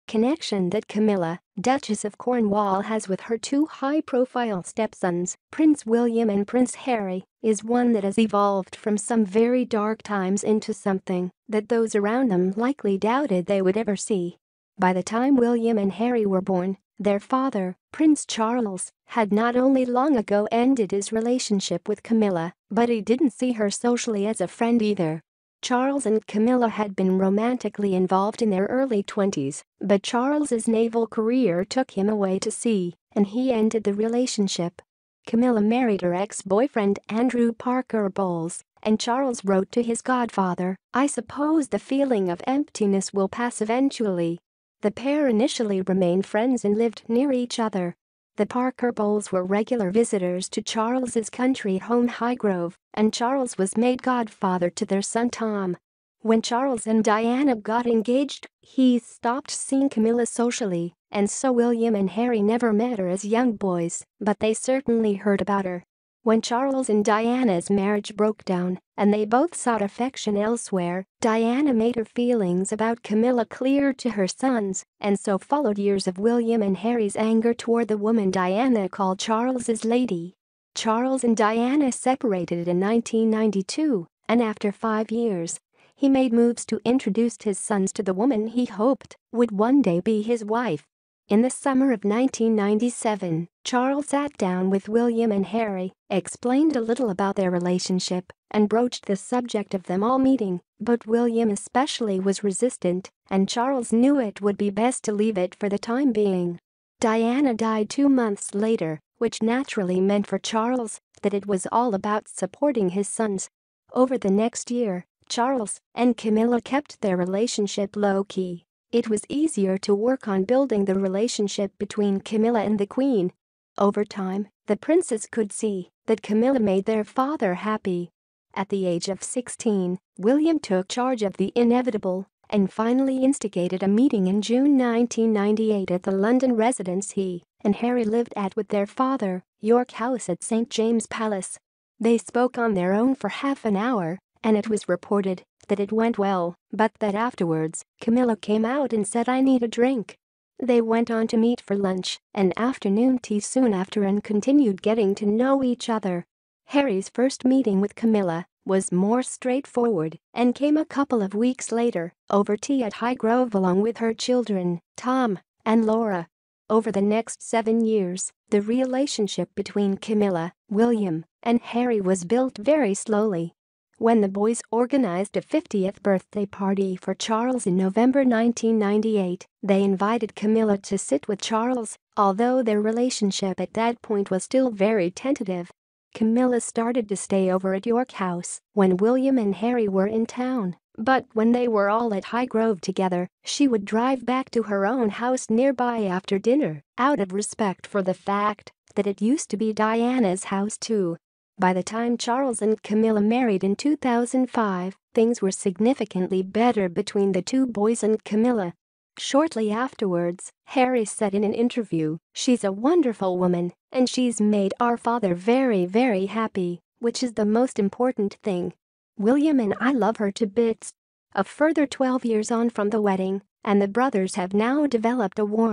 connection that Camilla, Duchess of Cornwall, has with her two high-profile stepsons, Prince William and Prince Harry, is one that has evolved from some very dark times into something that those around them likely doubted they would ever see. By the time William and Harry were born, their father, Prince Charles, had not only long ago ended his relationship with Camilla, but he didn't see her socially as a friend either. Charles and Camilla had been romantically involved in their early 20s, but Charles's naval career took him away to sea, and he ended the relationship. Camilla married her ex-boyfriend Andrew Parker Bowles, and Charles wrote to his godfather, "I suppose the feeling of emptiness will pass eventually." The pair initially remained friends and lived near each other. The Parker Bowles were regular visitors to Charles's country home Highgrove, and Charles was made godfather to their son Tom. When Charles and Diana got engaged, he stopped seeing Camilla socially, and so William and Harry never met her as young boys, but they certainly heard about her. When Charles and Diana's marriage broke down, and they both sought affection elsewhere, Diana made her feelings about Camilla clear to her sons, and so followed years of William and Harry's anger toward the woman Diana called Charles's lady. Charles and Diana separated in 1992, and after 5 years, he made moves to introduce his sons to the woman he hoped would one day be his wife. In the summer of 1997, Charles sat down with William and Harry, explained a little about their relationship, and broached the subject of them all meeting, but William especially was resistant, and Charles knew it would be best to leave it for the time being. Diana died 2 months later, which naturally meant for Charles that it was all about supporting his sons. Over the next year, Charles and Camilla kept their relationship low-key. It was easier to work on building the relationship between Camilla and the Queen. Over time, the princes could see that Camilla made their father happy. At the age of 16, William took charge of the inevitable and finally instigated a meeting in June 1998 at the London residence he and Harry lived at with their father, York House at St. James Palace. They spoke on their own for half an hour, and it was reported that it went well, but that afterwards, Camilla came out and said, "I need a drink." They went on to meet for lunch and afternoon tea soon after and continued getting to know each other. Harry's first meeting with Camilla was more straightforward and came a couple of weeks later, over tea at Highgrove along with her children, Tom and Laura. Over the next 7 years, the relationship between Camilla, William, and Harry was built very slowly. When the boys organized a 50th birthday party for Charles in November 1998, they invited Camilla to sit with Charles, although their relationship at that point was still very tentative. Camilla started to stay over at York House when William and Harry were in town, but when they were all at Highgrove together, she would drive back to her own house nearby after dinner, out of respect for the fact that it used to be Diana's house too. By the time Charles and Camilla married in 2005, things were significantly better between the two boys and Camilla. Shortly afterwards, Harry said in an interview, "She's a wonderful woman, and she's made our father very, very happy, which is the most important thing. William and I love her to bits." A further 12 years on from the wedding, and the brothers have now developed a warm